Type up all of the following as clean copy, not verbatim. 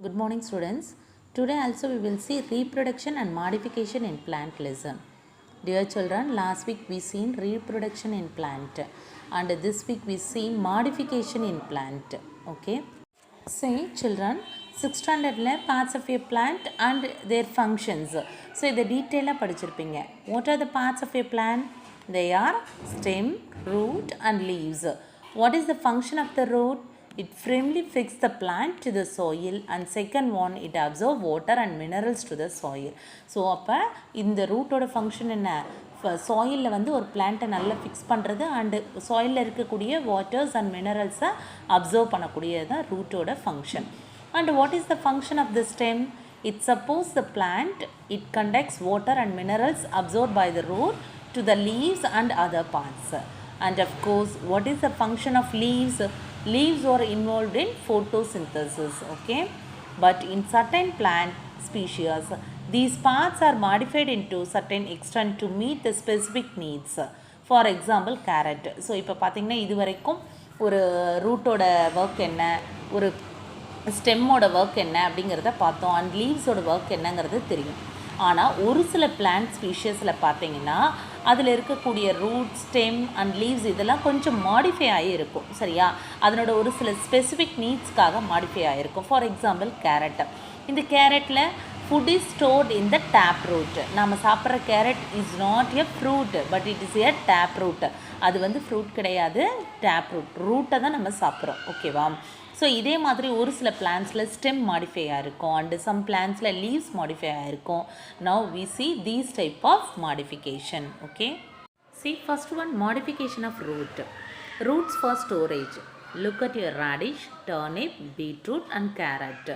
Good morning students. Today also we will see reproduction and modification in plant lesson. Dear children, last week we seen reproduction in plant and this week we seen modification in plant. Okay. Say children, 6th standard parts of a plant and their functions. So the detail படிச்சிருப்பீங்க. What are the parts of a plant? They are stem, root and leaves. What is the function of the root? It firmly fixes the plant to the soil, and second one, it absorbs water and minerals to the soil. So அப்போ இந்த ரூட்டோட function என்ன? சாயிலில் வந்து ஒரு பிளான்ட்டை நல்லா fix பண்ணுறது and சாயிலில் இருக்கக்கூடிய waters and மினரல்ஸை absorb பண்ணக்கூடியது தான் ரூட்டோட function. And what is the function of the stem? It supports the plant. It conducts water and minerals absorbed by the root to the leaves and other parts. And of course, what is the function of leaves? Leaves are involved in photosynthesis, okay? But in certain plant species, these parts are modified into certain extent to meet the specific needs. For example, carrot. So, இப்போ பார்த்தீங்கன்னா இது வரைக்கும் ஒரு ரூட்டோட work என்ன, ஒரு ஸ்டெம்மோட work என்ன அப்படிங்கிறத பார்த்தோம். அண்ட் லீவ்ஸோட ஒர்க் என்னங்கிறது தெரியும். ஆனால் ஒரு சில பிளான்ட் ஸ்பீஷியஸில் பார்த்தீங்கன்னா அதில் இருக்கக்கூடிய ரூட், ஸ்டெம் அண்ட் லீவ்ஸ் இதெல்லாம் கொஞ்சம் மாடிஃபை ஆகியிருக்கும். சரியா? அதனோட ஒரு சில ஸ்பெசிஃபிக் நீட்ஸ்க்காக மாடிஃபை ஆகிருக்கும். For example carrot. இந்த கேரட்டில் food is stored in the tap root. நம்ம சாப்பிட்ற carrot is not a fruit, but it is a tap root. அது வந்து ஃப்ரூட் கிடையாது, டேப் ரூட். ரூட்டை தான் நம்ம சாப்பிட்றோம். ஓகேவா? ஸோ இதே மாதிரி ஒரு சில பிளான்ஸில் ஸ்டெம் மாடிஃபை ஆகிருக்கும் அண்டு சம் பிளான்ஸில் லீவ்ஸ் மாடிஃபை ஆகிருக்கும். Now we see these type of modification. Okay, see first one, modification of root. Roots for storage. Look at your radish, turnip, beetroot and carrot.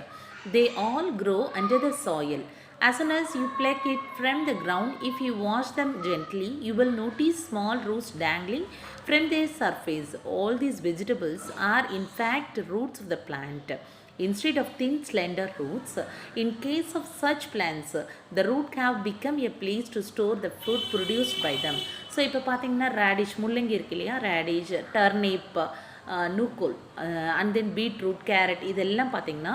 They all grow under the soil. As soon as you pluck it from the ground, if you wash them gently, you will notice small roots dangling from their surface. All these vegetables are in fact roots of the plant. Instead of thin slender roots, in case of such plants, the root have become a place to store the fruit produced by them. So இப்போ பார்த்தீங்கன்னா radish, முள்ளங்கி இருக்கு இல்லையா, radish, turnip, நூக்கோல் and then beetroot, carrot, இதெல்லாம் பார்த்திங்கன்னா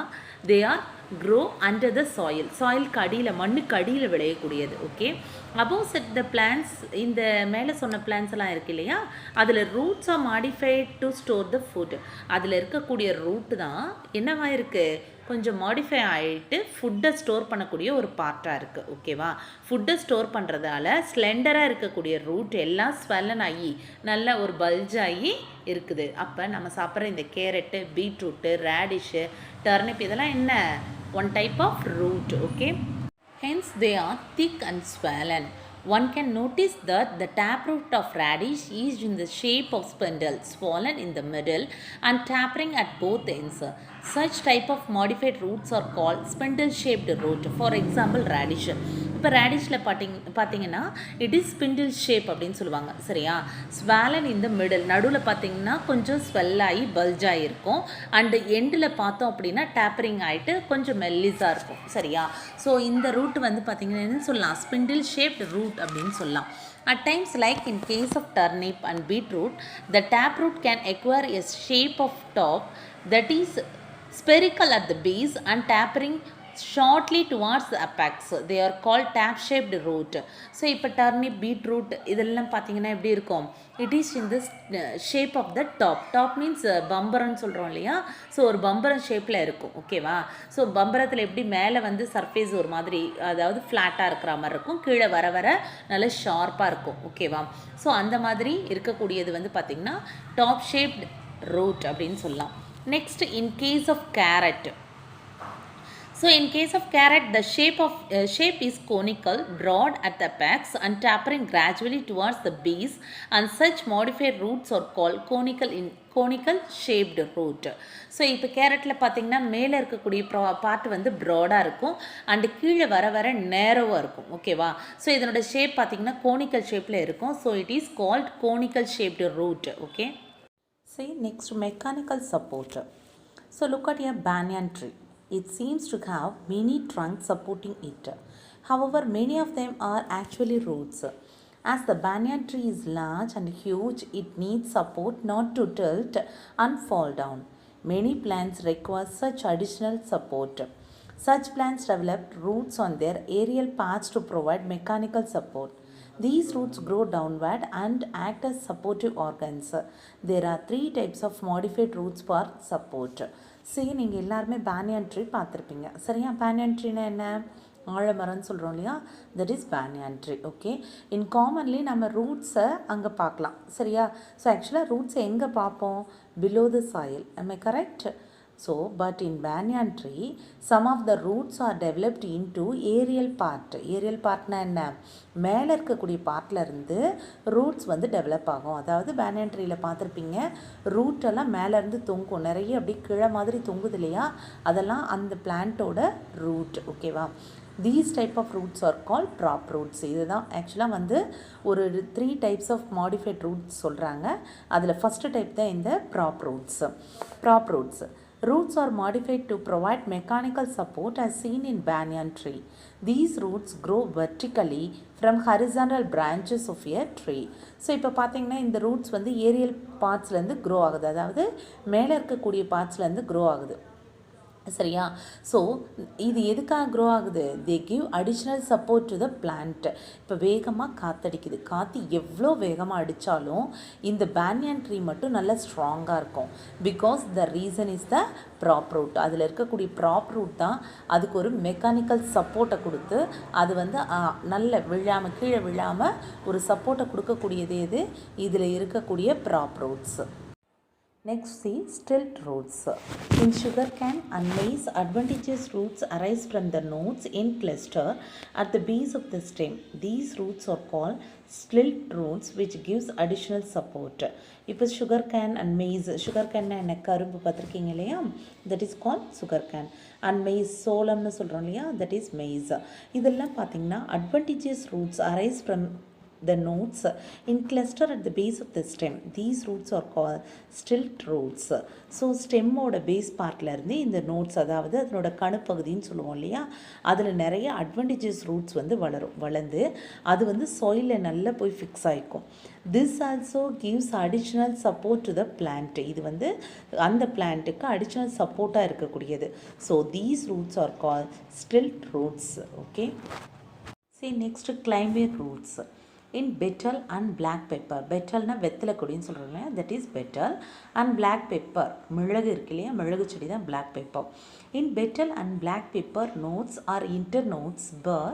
they are grow under the soil. சாயிலுக்கு அடியில், மண்ணுக்கு அடியில் விளையக்கூடியது. Okay, above said the plants, இந்த மேலே சொன்ன பிளான்ஸ் எல்லாம் இருக்கு இல்லையா, அதில் roots are modified to store the food. அதில் இருக்கக்கூடிய ரூட்டு தான் என்னவா இருக்குது, கொஞ்சம் மாடிஃபை ஆகிட்டு ஃபுட்டை ஸ்டோர் பண்ணக்கூடிய ஒரு பார்ட்டாக இருக்குது. ஓகேவா? ஃபுட்டை ஸ்டோர் பண்ணுறதால ஸ்லெண்டராக இருக்கக்கூடிய ரூட் எல்லாம் ஸ்வெல்லன் ஆகி நல்ல ஒரு பல்ஜ் ஆகி இருக்குது. அப்போ நம்ம சாப்பிட்ற இந்த கேரட்டு, பீட்ரூட்டு, ரேடிஷு, டர்னிப் இதெல்லாம் என்ன, one type of root. Okay, hence they are thick and swollen. One can notice that the taproot of radish is in the shape of spindle, swollen in the middle and tapering at both ends. Such type of modified roots are called spindle shaped root. For example, radish. இப்போ ரேடிஷில் பார்த்தீங்கன்னா it is spindle shape அப்படின்னு சொல்லுவாங்க. சரியா? Swollen இந்த middle, நடுவில் பார்த்தீங்கன்னா கொஞ்சம் ஸ்வெல்லாகி பல்ஜாகி இருக்கும். அண்டு எண்டில் பார்த்தோம் அப்படின்னா டேப்பரிங் ஆகிட்டு கொஞ்சம் மெல்லிஸாக இருக்கும். சரியா? ஸோ இந்த ரூட் வந்து பார்த்திங்கன்னா என்ன சொல்லலாம், ஸ்பிண்டில் ஷேப்டு ரூட் அப்படின்னு சொல்லலாம். At times, like in case of turnip and beetroot, the taproot can acquire a shape of top that is spherical at the base and tapering shortly towards the apex. They are called tap shaped root. So இப்போ turnip, beetroot இதெல்லாம் பார்த்தீங்கன்னா எப்படி இருக்கும், it is in this shape of the top. Top means பம்பரம்னு சொல்கிறோம் இல்லையா, so ஒரு பம்பரம் ஷேப்பில் இருக்கும். ஓகேவா? ஸோ பம்பரத்தில் எப்படி மேலே வந்து சர்ஃபேஸ் ஒரு மாதிரி, அதாவது ஃப்ளாட்டாக இருக்கிற மாதிரி இருக்கும், கீழே வர வர நல்ல ஷார்ப்பாக இருக்கும். ஓகேவா? ஸோ அந்த மாதிரி இருக்கக்கூடியது வந்து பார்த்திங்கன்னா டாப் ஷேப்ட் ரூட் அப்படின்னு சொல்லலாம். Next, in case of carrot. So in case of carrot, the shape is conical, broad at the apex and tapering gradually towards the base, and such modified roots are called conical shaped root. So இப்போ கேரட்டில் பார்த்தீங்கன்னா மேலே இருக்கக்கூடிய part வந்து ப்ராடாக இருக்கும் and கீழே வர வர நேரோவாக இருக்கும். ஓகேவா? ஸோ இதனோட ஷேப் பார்த்தீங்கன்னா கோனிக்கல் ஷேப்பில் இருக்கும். So it is called conical shaped root. Okay, see next, mechanical support. So look at a banyan tree. It seems to have many trunks supporting it. However, many of them are actually roots. As the banyan tree is large and huge, it needs support not to tilt and fall down. Many plants require such additional support. Such plants develop roots on their aerial parts to provide mechanical support. These roots grow downward and act as supportive organs. There are three types of modified roots for support. See, நீங்கள் எல்லாருமே banyan tree பார்த்துருப்பீங்க. சரியா? banyan treeனா என்ன? ஆழமரம்னு சொல்கிறோம் இல்லையா, that is banyan tree. Okay, in commonly நம்ம ரூட்ஸை அங்கே பார்க்கலாம். சரியா? ஸோ ஆக்சுவலாக ரூட்ஸை எங்கே பார்ப்போம்? Below the soil. am I correct? So, but in banyan tree, some of the roots are developed into aerial part. Aerial partனா என்ன? மேலே இருக்கக்கூடிய பார்ட்டில் இருந்து ரூட்ஸ் வந்து டெவலப் ஆகும். அதாவது banyan treeயில் பார்த்துருப்பீங்க, ரூட்டெல்லாம் மேலேருந்து தொங்கும், நிறைய அப்படி கீழே மாதிரி தொங்குது இல்லையா, அதெல்லாம் அந்த பிளான்ட்டோட ரூட். ஓகேவா? These type of roots are call prop roots. இதுதான் ஆக்சுவலாக வந்து ஒரு 3 டைப்ஸ் ஆஃப் மாடிஃபைட் ரூட்ஸ் சொல்கிறாங்க. அதில் ஃபஸ்ட்டு டைப் தான் இந்த prop roots. Prop roots roots are modified to provide mechanical support as seen in banyan tree. These roots grow vertically from horizontal branches of a tree. So இப்போ பார்த்தீங்கன்னா இந்த roots வந்து Ariel பார்ட்ஸ்லேருந்து grow ஆகுது, அதாவது மேலே இருக்கக்கூடிய பார்ட்ஸ்லேருந்து க்ரோ ஆகுது. சரியா? ஸோ இது எதுக்காக க்ரோ ஆகுது? They give additional support to the plant. இப்போ வேகமாக காற்றடிக்குது, காற்று எவ்வளோ வேகமாக அடித்தாலும் இந்த banyan ட்ரீ மட்டும் நல்லா ஸ்ட்ராங்காக இருக்கும். Because the reason is the prop root. அதில் இருக்கக்கூடிய ப்ராப் ரூட் தான் அதுக்கு ஒரு மெக்கானிக்கல் சப்போர்ட்டை கொடுத்து அது வந்து நல்ல விழாமல் கீழே விழாமல் ஒரு சப்போர்ட்டை கொடுக்கக்கூடியது எது? இதில் இருக்கக்கூடிய prop roots. Next, see stilt roots. In sugarcane and maize, adventitious roots arise from the nodes in cluster at the base of the stem. These roots are called stilt roots, which gives additional support. இப்போ sugarcane and maize, sugarcane என்ன? கரும்பு பார்த்துருக்கீங்க இல்லையா, that is called sugarcane. and maize, சோளம்னு சொல்கிறோம் இல்லையா, that is maize. இதெல்லாம் பார்த்தீங்கன்னா adventitious roots arise from the nodes in cluster at the base of the stem. These roots are called stilt roots. So ஸ்டெம்மோட base பார்ட்டில் இருந்து இந்த notes, அதாவது அதனோட கணுப்பகுதின்னு சொல்லுவோம் இல்லையா, அதில் நிறைய அட்வான்டேஜஸ் ரூட்ஸ் வந்து வளர்ந்து அது வந்து சாயிலில் நல்லா போய் ஃபிக்ஸ் ஆகிக்கும். This also gives additional support to the plant. இது வந்து அந்த பிளான்ட்டுக்கு அடிஷ்னல் சப்போர்ட்டாக இருக்கக்கூடியது. So these roots are call ஸ்டில்ட் roots. Okay, see next climber roots. In betel and black pepper, betelனா வெத்தலை கொடின்னு சொல்கிறோம்ல, that is betel, and black pepper மிளகு இருக்கு இல்லையா, மிளகு செடி தான் black pepper. In betel and black pepper, nodes are internodes bear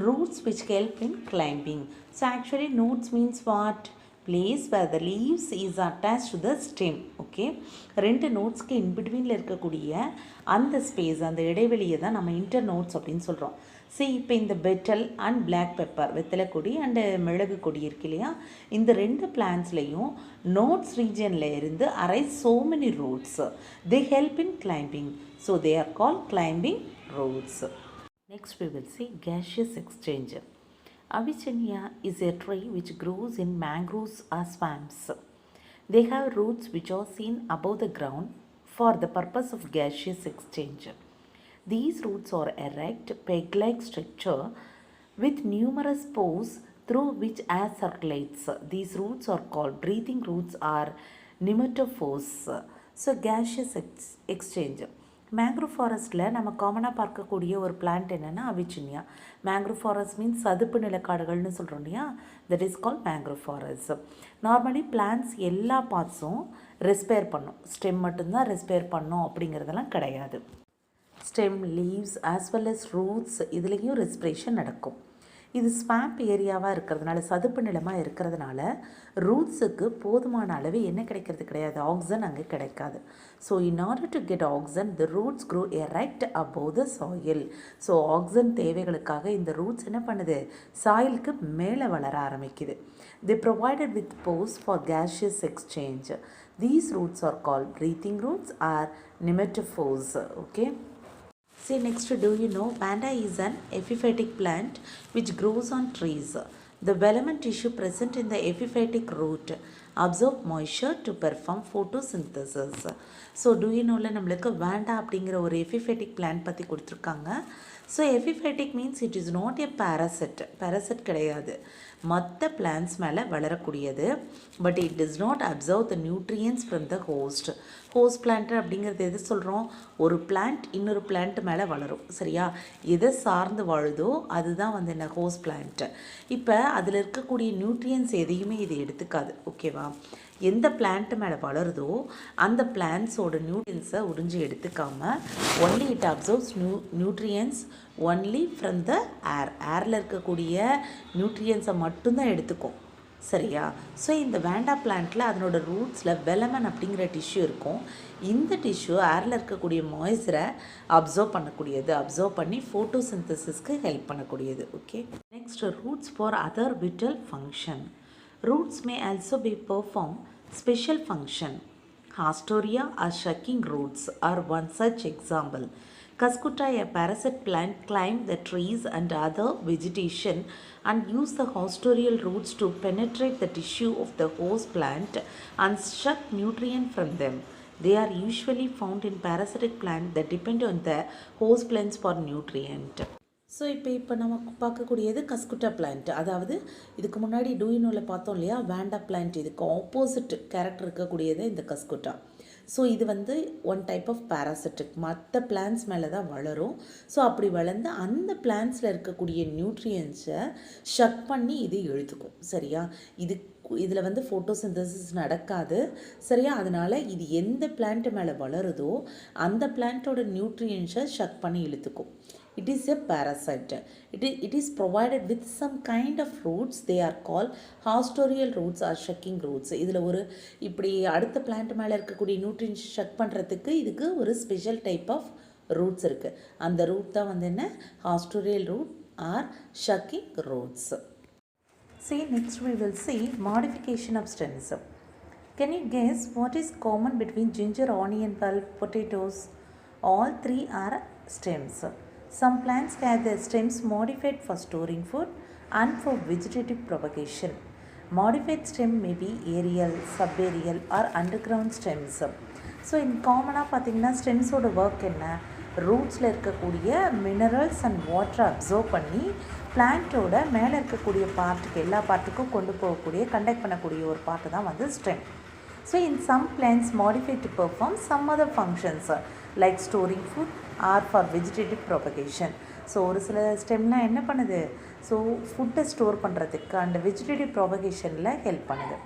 roots which help in climbing. So actually nodes means what? place where the leaves is attached to the stem. Okay, ரெண்டு நோட்ஸ்க்கு இன்பிட்வீனில் இருக்கக்கூடிய அந்த space, அந்த இடைவெளியை தான் நம்ம inter notes அப்படின்னு சொல்கிறோம். சரி, இப்போ இந்த பெட்டல் அண்ட் பிளாக் பெப்பர், வெத்தலை கொடி அண்டு மிளகு கொடி இருக்கு இல்லையா, இந்த ரெண்டு பிளான்ஸ்லேயும் நோட்ஸ் ரீஜனில் இருந்து arise so many roots. They help in climbing. So they are called climbing roots. Next we will see gaseous exchange. Avicennia is a tree which grows in mangroves or swamps. They have roots which are seen above the ground for the purpose of gaseous exchange. These roots are erect, peg-like structure with numerous pores through which air circulates. These roots are called breathing roots or pneumatophores. So gaseous exchange. Mangrove ஃபாரஸ்ட்டில் நம்ம காமனாக பார்க்கக்கூடிய ஒரு plant என்னென்னா அவிச்சினியா. Mangrove forest means சதுப்பு நிலக்காடுகள்னு சொல்கிறோம் இல்லையா, that is call mangrove forest. Normally plants எல்லா பார்ட்ஸும் ரெஸ்பயர் பண்ணும், ஸ்டெம் மட்டும்தான் ரெஸ்பயர் பண்ணும் அப்படிங்கிறதெல்லாம் கிடையாது. Stem, leaves as well as roots, இதுலேயும் ரெஸ்பிரேஷன் நடக்கும். இது ஸ்வாம்ப் ஏரியாவாக இருக்கிறதுனால, சதுப்பு நிலமாக இருக்கிறதுனால ரூட்ஸுக்கு போதுமான அளவு என்ன கிடைக்கிறது கிடையாது, ஆக்சிஜன் அங்கே கிடைக்காது. So in order to get oxygen the roots grow erect above the soil. So oxygen தேவைகளுக்காக இந்த ரூட்ஸ் என்ன பண்ணுது, சாயிலுக்கு மேலே வளர ஆரம்பிக்குது. The provided with pores for gaseous exchange. These roots are called breathing roots or pneumatophores. Okay. See next, do you know vanda is an epiphytic plant which grows on trees. The velamen tissue present in the epiphytic root absorb moisture to perform photosynthesis. So டூயினோவில் நம்மளுக்கு வேண்டா அப்படிங்கிற ஒரு epiphytic plant பற்றி கொடுத்துருக்காங்க. So epiphytic means it is not a parasite கிடையாது, மற்ற plants மேலே வளரக்கூடியது. But it does not absorb the nutrients from the host plant அப்படிங்கிறது எது சொல்கிறோம், ஒரு பிளான்ட் இன்னொரு பிளான்ட் மேலே வளரும். சரியா, எதை சார்ந்து வாழுதோ அதுதான் வந்து என்ன ஹோஸ்ட் பிளான்ட். இப்போ அதில் இருக்கக்கூடிய நியூட்ரியன்ஸ் எதையுமே இது எடுத்துக்காது. ஓகேவா, எந்த பிளான்ட் மேலே வளருதோ அந்த பிளான்ஸோட நியூட்ரியன்ஸை உறிஞ்சி எடுத்துக்காமல் only it absorbs nutrients only from the ஏரில் இருக்கக்கூடிய நியூட்ரியன்ஸை மட்டும்தான் எடுத்துக்கும். சரியா, ஸோ இந்த வேண்டா பிளான்ட்டில் அதனோட ரூட்ஸில் வெலமன் அப்படிங்கிற டிஷ்யூ இருக்கும். இந்த டிஷ்யூ ஏரில் இருக்கக்கூடிய மாய்ஸ்சரை அப்சர்வ் பண்ணி ஃபோட்டோசிந்தசிஸ்க்கு ஹெல்ப் பண்ணக்கூடியது. Okay, next roots for other vital function. Roots may also be perform special function. Hastoria or shucking roots are one such example. Cuscuta, a parasite plant, climb the trees and other vegetation and use the hostorial roots to penetrate the tissue of the host plant and suck nutrient from them. They are usually found in parasitic plants that depend on the host plants for nutrient. So இப்போ நம்ம பார்க்கக்கூடியது கஸ்குட்டா plant. அதாவது இதுக்கு முன்னாடி டூயினோவில் பார்த்தோம் இல்லையா, வேண்டா plant. இதுக்கு ஆப்போசிட் கேரக்டர் இருக்கக்கூடியது இந்த கஸ்குட்டா. ஸோ இது வந்து ஒன் டைப் ஆஃப் பேராசிட்டிக், மற்ற பிளான்ஸ் மேலே தான் வளரும். ஸோ அப்படி வளர்ந்து அந்த பிளான்ஸில் இருக்கக்கூடிய நியூட்ரியன்ஸை ஷக் பண்ணி இது இழுத்துக்கும். சரியா, இதில் வந்து ஃபோட்டோசிந்தசிஸ் நடக்காது. சரியா, அதனால் இது எந்த பிளான்ட் மேலே வளருதோ அந்த பிளான்ட்டோட நியூட்ரியன்ஸை ஷக் பண்ணி இழுத்துக்கும். It is a parasite. It is provided with some kind of roots. They are called hostorial roots or shucking roots. இதில் ஒரு இப்படி அடுத்த பிளான்ட் மேலே இருக்கக்கூடிய நியூட்ரியன்ஸ் ஷக் பண்ணுறதுக்கு இதுக்கு ஒரு ஸ்பெஷல் டைப் ஆஃப் ரூட்ஸ் இருக்குது. அந்த ரூட் தான் வந்து என்ன, haustorial root or sucking roots. See, next we will see modification of stems. Can you guess what is common between ginger, onion pulp, potatoes? All three are stems. Some plants have their stems modified for storing food and for vegetative propagation. Modified stem may be aerial, subaerial or underground stems. So இந்த காமனாக பார்த்திங்கன்னா ஸ்டெம்ஸோட work என்ன, ரூட்ஸில் இருக்கக்கூடிய minerals and வாட்டரை observe பண்ணி பிளான்ட்டோட மேலே இருக்கக்கூடிய பார்ட்டுக்கு எல்லா பார்ட்டுக்கும் கொண்டு போகக்கூடிய கண்டக்ட் பண்ணக்கூடிய ஒரு பார்ட்டு தான் வந்து stem. So in some plants modified to perform some other functions like storing food or for vegetative propagation. So ஒரு சில ஸ்டெம்லாம் என்ன பண்ணுது, ஸோ ஃபுட்டை ஸ்டோர் பண்ணுறதுக்கு அண்ட் வெஜிடேட்டிவ் ப்ராபகேஷனில் ஹெல்ப் பண்ணுது.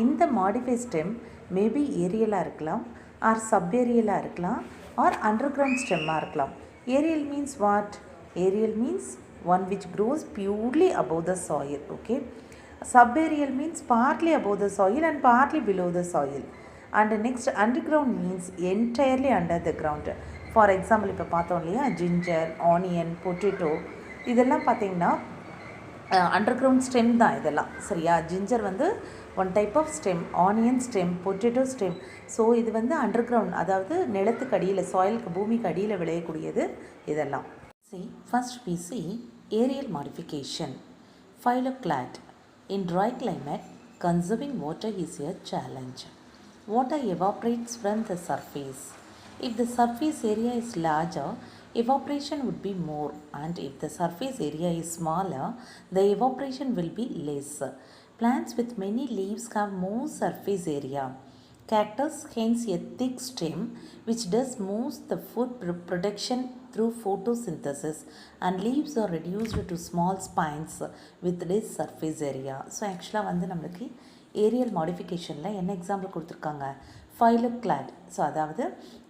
இந்த மாடிஃபை ஸ்டெம் மேபி ஏரியலாக இருக்கலாம் ஆர் சப்ஏரியலாக இருக்கலாம் ஆர் அண்டர் கிரவுண்ட் ஸ்டெம்மாக இருக்கலாம். Aerial means what, aerial means one which grows purely above the soil. Okay, subaerial means partly above the soil and partly below the soil. And next underground means entirely under the ground. For example இப்போ பார்த்தோம் இல்லையா, ginger, onion, potato, இதெல்லாம் பார்த்திங்கன்னா under ground stem தான் இதெல்லாம். சரியா, ginger வந்து one type of stem, onion stem, potato stem. So இது வந்து அண்டர் கிரவுண்ட், அதாவது நிலத்துக்கு அடியில், சாயிலுக்கு பூமிக்கு அடியில் விளையக்கூடியது இதெல்லாம். First we see aerial modification. Phylloclad. In dry climate, conserving water is a challenge. Water evaporates from the surface. If the surface area is larger, evaporation would be more, and if the surface area is smaller, the evaporation will be less. Plants with many leaves have more surface area. Cactus hence a thick stem which does most the food production through photosynthesis, and leaves are reduced to small spines with less surface area. So actually வந்து நம்மளுக்கு Ariel மாடிஃபிகேஷனில் என்ன example கொடுத்துருக்காங்க, ஃபைலோக்ளாட். So அதாவது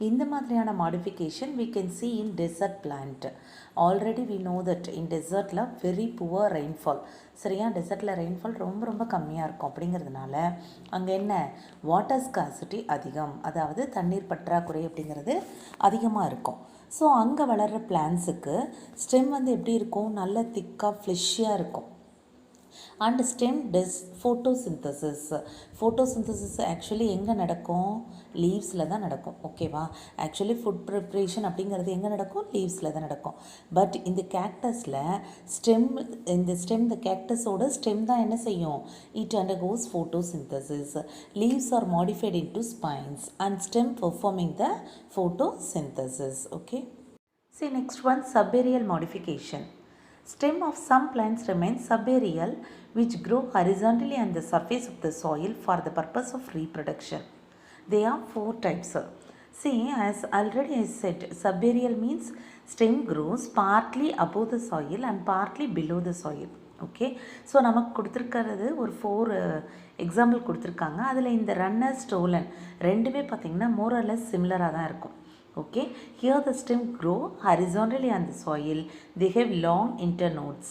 இந்த மாதிரியான modification we can see in desert plant. Already we know that in desertல very poor rainfall. சரியா, டெசர்ட்டில் rainfall ரொம்ப ரொம்ப கம்மியாக இருக்கும். அப்படிங்கிறதுனால அங்கே என்ன, வாட்டர் ஸ்கார்சிட்டி அதிகம், அதாவது தண்ணீர் பற்றாக்குறை அப்படிங்கிறது அதிகமாக இருக்கும். ஸோ அங்கே வளர்கிற பிளான்ஸுக்கு ஸ்டெம் வந்து எப்படி இருக்கும், நல்ல திக்காக ஃப்ளெஷ்ஷியாக இருக்கும். and stem does photosynthesis. Photosynthesis actually எங்கே நடக்கும், லீவ்ஸில் தான் நடக்கும். ஓகேவா? ஆக்சுவலி ஃபுட் ப்ரிப்ரேஷன் அப்படிங்கிறது எங்கே நடக்கும், லீவ்ஸில் தான் நடக்கும். பட் இந்த கேக்டஸில் இந்த கேக்டஸோட ஸ்டெம் தான் என்ன செய்யும், it undergoes photosynthesis. Leaves are modified into spines and stem performing the photosynthesis. Okay. See next one, subaerial modification. Stem of some plants remains subaerial, which grow horizontally on the surface of the soil for the purpose of reproduction. They are 4 types. See, as already I said, subaerial means stem grows partly above the soil and partly below the soil. Okay, so நமக்கு கொடுத்துருக்கிறது ஒரு 4 example கொடுத்துருக்காங்க. அதில் இந்த runner stolon ரெண்டுமே பார்த்திங்கன்னா more or less சிமிலராக தான் இருக்கும். Okay, here the stem grow horizontally on the soil. They have long internodes.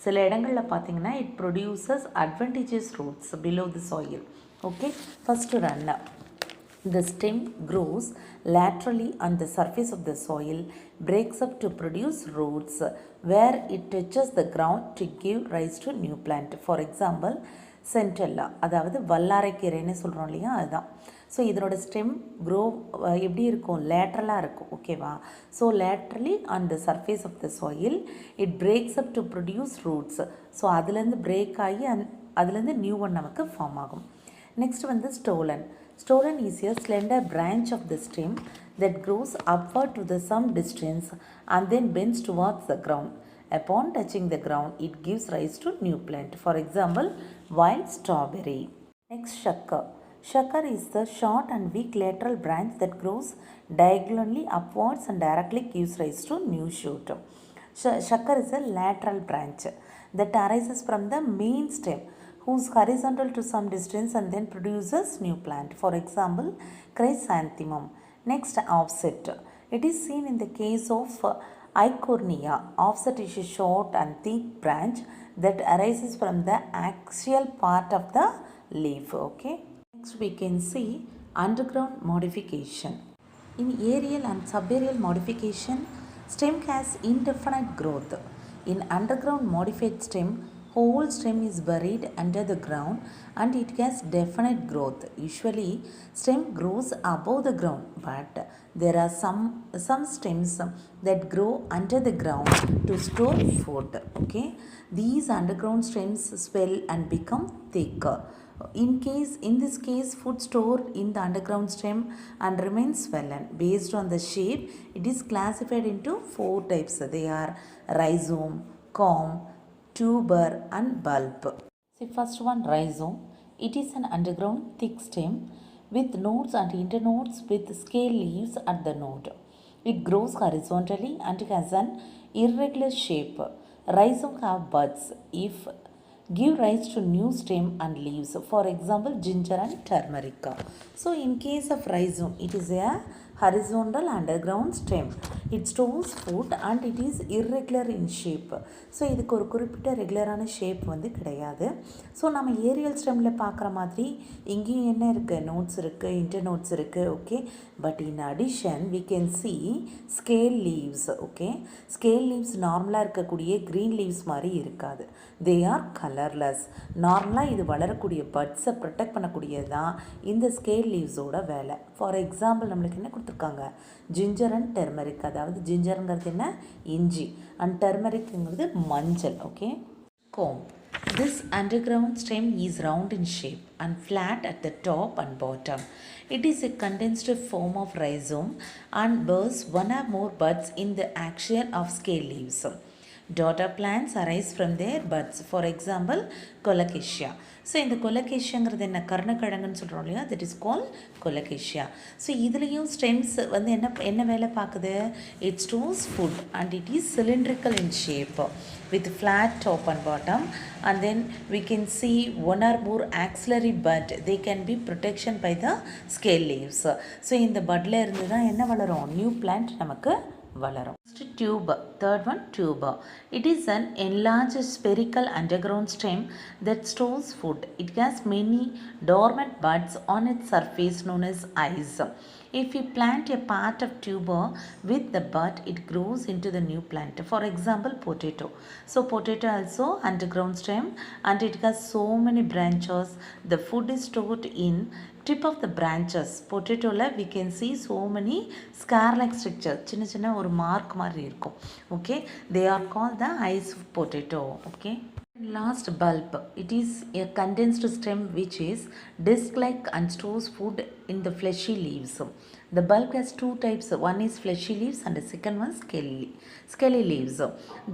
சில இடங்களில் பார்த்தீங்கன்னா it produces adventitious roots below the soil. Okay, first runner. The stem grows laterally on the surface of the soil, breaks up to produce roots where it touches the ground to give rise to new plant. For example, சென்டெல்லா, அதாவது வல்லாரைக்கீரைன்னு சொல்கிறோம் இல்லையா, அதுதான். So இதனோட stem grow எப்படி இருக்கும், லேட்ரலாக இருக்கும். ஓகேவா? So laterally on the surface of the soil it breaks up to produce roots. So அதுலேருந்து பிரேக் ஆகி அதுலேருந்து நியூ ஒன் நமக்கு ஃபார்ம் ஆகும். நெக்ஸ்ட் வந்து stolon. Stolon is a slender branch of the stem that grows upward to the some distance and then bends towards the ground. Upon touching the ground, it gives rise to new plant. For example, wild strawberry. Next, shakkar. Shakkar is the short and weak lateral branch that grows diagonally upwards and directly gives rise to new shoot. Shakkar is a lateral branch that arises from the main stem, who's horizontal to some distance and then produces new plant. For example, chrysanthemum. Next, offset. It is seen in the case of Eichhornia. Offset is a short and thick branch that arises from the axial part of the leaf. Okay. Next, we can see underground modification. In aerial and subaerial modification, stem has indefinite growth. In underground modified stem, whole stem is buried under the ground and it has definite growth. Usually stem grows above the ground, but there are some stems that grow under the ground to store food. Okay, these underground stems swell and become thicker. In this case, food stored in the underground stem and remains swollen. Based on the shape, it is classified into 4 types. They are rhizome, corm, tuber and bulb. See, first one, rhizome. It is an underground thick stem with nodes and internodes with scale leaves at the node. It grows horizontally and has an irregular shape. Rhizome have buds if give rise to new stem and leaves. For example, ginger and turmeric. So in case of rhizome, it is a horizontal underground stem. It stores food and it is irregular in shape. So இதுக்கு ஒரு குறிப்பிட்ட ரெகுலரான shape வந்து கிடையாது. So நம்ம Ariel ஸ்டெம்மில் பார்க்குற மாதிரி இங்கேயும் என்ன இருக்குது, நோட்ஸ் இருக்குது, இன்டர் நோட்ஸ் இருக்குது. Okay, but in addition we can see scale leaves. Okay, scale leaves நார்மலாக இருக்கக்கூடிய க்ரீன் லீவ்ஸ் மாதிரி இருக்காது. They are colourless. நார்மலாக இது வளரக்கூடிய பட்ஸை ப்ரொடெக்ட் பண்ணக்கூடியது தான் இந்த ஸ்கேல் லீவ்ஸோட வேலை. ஃபார் எக்ஸாம்பிள் நம்மளுக்கு என்ன கொடுத்துருக்காங்க, ஜிஞ்சர் அண்ட் டெர்மரிக். அதாவது ஜிஞ்சருங்கிறது என்ன, இஞ்சி, அண்ட் டெர்மரிக்ங்கிறது மஞ்சள். Okay, comb. This underground stem is round in shape and flat at the top and bottom. It is a condensed form of rhizome and bears one or more buds in the axial of scale leaves. Daughter plants arise from their buds. For example, colocasia. So இந்த கொலகேஷியாங்கிறது என்ன, கருணக்கிழங்குன்னு சொல்கிறோம் இல்லையா, that is call கொலகேஷியா. So இதுலேயும் stems வந்து என்ன வேலை பார்க்குது, it stores food and it is cylindrical in shape with flat top and bottom, and then we can see one or more axillary bud. They can be protection by the scale leaves. So இந்த பட்டில் இருந்து தான் என்ன வளரும், new plant நமக்கு வளரும். Tube, third one tube. It is an enlarged spherical underground stem that stores food. It has many dormant buds on its surface known as eyes. If we plant a part of tuber with the bud, it grows into the new plant. For example, potato. So potato also underground stem and it has so many branches. The food is stored in tip of the branches. Potato la we can see so many scar like structure. சின்ன சின்ன ஒரு mark மாதிரி இருக்கும். Okay, they are called the eyes of potato. Okay. Last, bulb. It is a condensed stem which is disc-like and stores food in the fleshy leaves. The bulb has two types. One is fleshy leaves and the second one scaly leaves.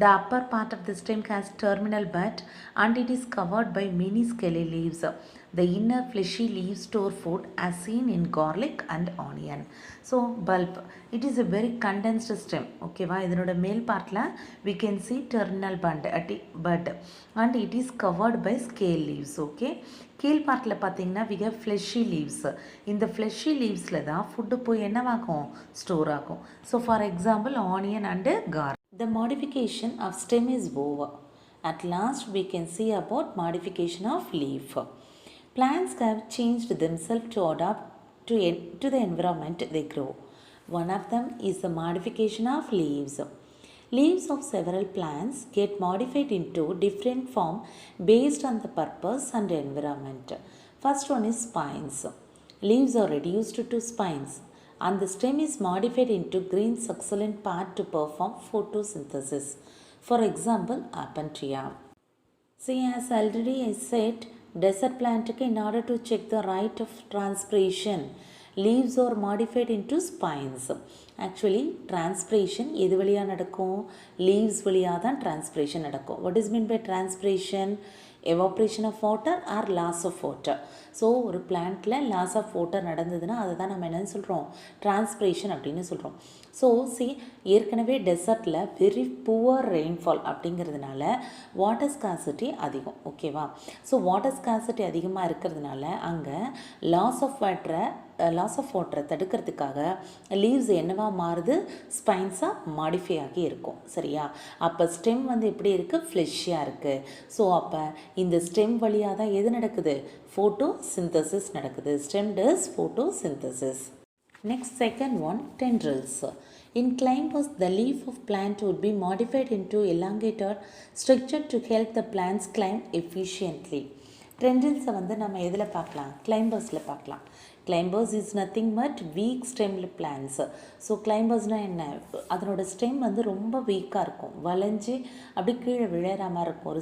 The upper part of the stem has terminal bud and it is covered by many scaly leaves. The inner fleshy leaves store food as seen in garlic and onion. So bulb, it is a very condensed stem. Okay, va idanoda male part la we can see terminal bud and it is covered by scale leaves. Okay, கீழ் பார்ட்டில் பார்த்தீங்கன்னா we have fleshy leaves. இந்த fleshy leavesல தான் food போய் என்னவாகும், store ஆகும். So for example onion and garlic. The modification of stem is over. At last we can see about modification of leaf. Plants have changed themselves to adapt to the environment they grow. One of them is the modification of leaves. Leaves of several plants get modified into different form based on the purpose and environment. First one is spines. Leaves are reduced to spines and the stem is modified into green succulent part to perform photosynthesis. For example, Apentia. See, as already I said, desert plant in order to check the rate of transpiration, leaves are modified into spines. Actually, transpiration எது வழியா நடக்கும், leaves வழியா தான் transpiration நடக்கும். What is meant by transpiration? Evaporation of water or loss of water. So ஒரு பிளான்ட்டில் loss of water நடந்ததுன்னா அதை தான் நம்ம என்னென்னு சொல்கிறோம், டிரான்ஸ்பிரேஷன் அப்படின்னு சொல்கிறோம். ஸோ ஏற்கனவே டெசர்ட்டில் வெரி புவர் ரெயின்ஃபால் அப்படிங்கிறதுனால வாட்டர் ஸ்காசிட்டி அதிகம். ஓகேவா? ஸோ வாட்டர் ஸ்காசிட்டி அதிகமாக இருக்கிறதுனால அங்கே லாஸ் ஆஃப் வாட்டரை தடுக்கிறதுக்காக லீவ்ஸ் என்னவா மாறுது, ஸ்பைன்ஸாக மாடிஃபை ஆகி இருக்கும். சரியா? அப்போ ஸ்டெம் வந்து எப்படி இருக்குது, ஃப்ளெஷ்ஷியாக இருக்குது. ஸோ அப்போ இந்த ஸ்டெம் வழியாக தான் எது நடக்குது, photosynthesis நடக்குது. Stem does photosynthesis. Next, second one, tendrils. In climbers, the leaf of plant would be modified into elongated structure to help the plants climb efficiently. Tendrils வந்து நம்ம எதில் பார்க்கலாம், கிளைம்பர்ஸில் பார்க்கலாம். Climbers is nothing but weak ஸ்டெம்ல plants. So கிளைம்பர்ஸ்னால் என்ன, அதனோட ஸ்டெம் வந்து ரொம்ப வீக்காக இருக்கும், வளைஞ்சி அப்படி கீழே விழற மாதிரி இருக்கும், ஒரு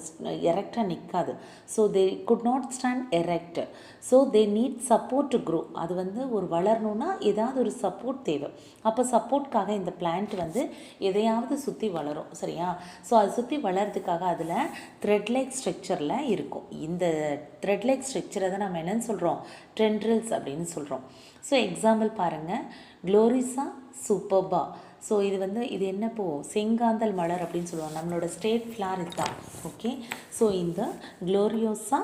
எரெக்டாக நிற்காது. So they could not stand erect. So they need support to grow. அது வந்து ஒரு வளரணுன்னா ஏதாவது ஒரு சப்போர்ட் தேவை. அப்போ சப்போர்ட்காக இந்த பிளான்ட் வந்து எதையாவது சுற்றி வளரும். சரியா? ஸோ அதை சுற்றி வளர்றதுக்காக அதில் த்ரெட் லைக் ஸ்ட்ரக்சரில் இருக்கும். இந்த த்ரெட் லைக் ஸ்ட்ரக்சரை தான் நம்ம என்னென்னு சொல்கிறோம், டென்ட்ரில்ஸ் அப்படின்னு சொல்கிறோம். ஸோ எக்ஸாம்பிள் பாருங்கள், குளோரிஸா சூப்பர்பா. ஸோ இது என்ன பூ, செங்காந்தல் மலர் அப்படின்னு சொல்லுவாங்க. நம்மளோட ஸ்டேட் ஃப்ளார் இதுதான். ஓகே, ஸோ இந்த Gloriosa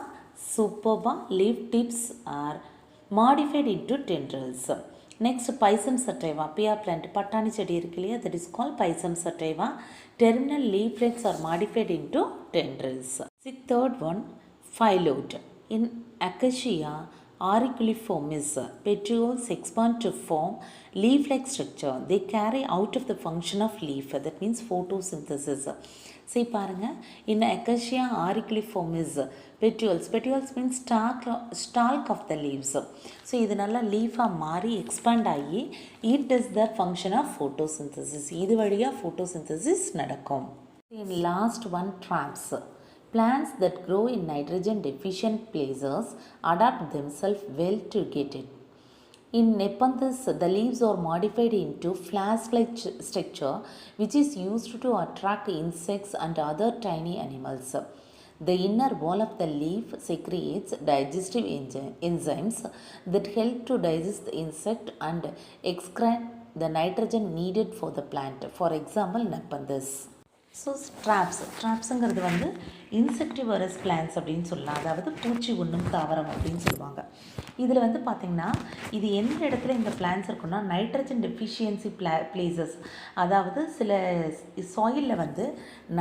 superba leaf tips are modified into tendrils. Next Pisum sativum, pea plant, பட்டாணி செடி இருக்கு இல்லையா, that is call Pisum sativum. Terminal leaflets are modified into tendrils. The third one, phyllodes. In Acacia auriculiformis, petioles expand to form leaf-like structure. They carry out of the function of leaf. That means photosynthesis. See பாருங்க, in Acacia auriculiformis, petioles means stalk of the leaves. So இது நல்லா லீஃபாக மாறி expand ஆகி it does the function of photosynthesis. இது வழியாக photosynthesis நடக்கும். In last one, traps. Plants that grow in nitrogen deficient places adapt themselves well to get it. In Nepenthes, the leaves are modified into flask-like structure which is used to attract insects and other tiny animals. The inner wall of the leaf secretes digestive enzymes that help to digest the insect and excrete the nitrogen needed for the plant. For example, Nepenthes. So ட்ராப்ஸுங்கிறது வந்து insectivorous plans அப்படின்னு சொல்லலாம். அதாவது பூச்சி உண்ணும் தாவரம் அப்படின்னு சொல்லுவாங்க. இதில் வந்து பார்த்திங்கன்னா இது எந்த இடத்துல இந்த பிளான்ஸ் இருக்குன்னா நைட்ரஜன் டெஃபிஷியன்சி பிளேசஸ், அதாவது சில சாயிலில் வந்து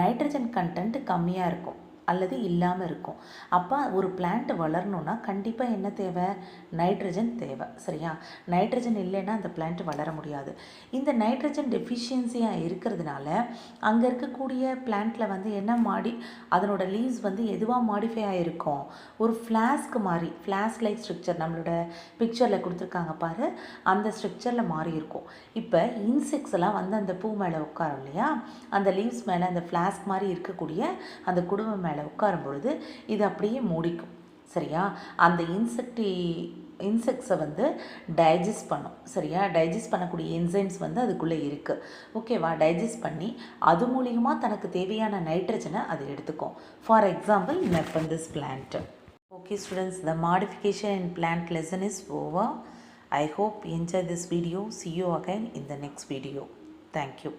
நைட்ரஜன் கண்டென்ட் கம்மியாக இருக்கும் அல்லது இல்லாமல் இருக்கும். அப்போ ஒரு பிளான்ட் வளரணுன்னா கண்டிப்பாக என்ன தேவை? நைட்ரஜன் தேவை. சரியா? நைட்ரஜன் இல்லைன்னா அந்த பிளான்ட் வளர முடியாது. இந்த நைட்ரஜன் டெஃபிஷியன்சியாக இருக்கிறதுனால அங்கே இருக்கக்கூடிய பிளான்ட்டில் வந்து என்ன அதனோட லீவ்ஸ் வந்து எதுவாக மாடிஃபை ஆகிருக்கும்? ஒரு ஃப்ளாஸ்க் மாதிரி, ஃப்ளாஸ்க் லைக் ஸ்ட்ரக்சர் நம்மளோட பிக்சரில் கொடுத்துருக்காங்க பாரு, அந்த ஸ்ட்ரக்சரில் மாறி இருக்கும். இப்போ இன்செக்ட்ஸ் எல்லாம் வந்து அந்த பூ மேலே உட்காரும் இல்லையா, அந்த லீவ்ஸ் மேலே அந்த ஃப்ளாஸ்க் மாதிரி இருக்கக்கூடிய அந்த குடும்பம் மேலே உட்காரும் பொழுது இது அப்படியே மூடிக்கும். சரியா? அந்த இன்செக்ட்ஸை வந்து டைஜஸ்ட் பண்ணும். சரியா? டைஜஸ்ட் பண்ணக்கூடிய என்சைம்ஸ் வந்து அதுக்குள்ளே இருக்குது. ஓகேவா? டைஜஸ்ட் பண்ணி அது மூலியமாக தனக்கு தேவையான நைட்ரஜனை அது எடுத்துக்கும். For example Nepenthes plant. Okay students, the modification in plant lesson is over. I hope you enjoy this video. See you again in the next video. Thank you.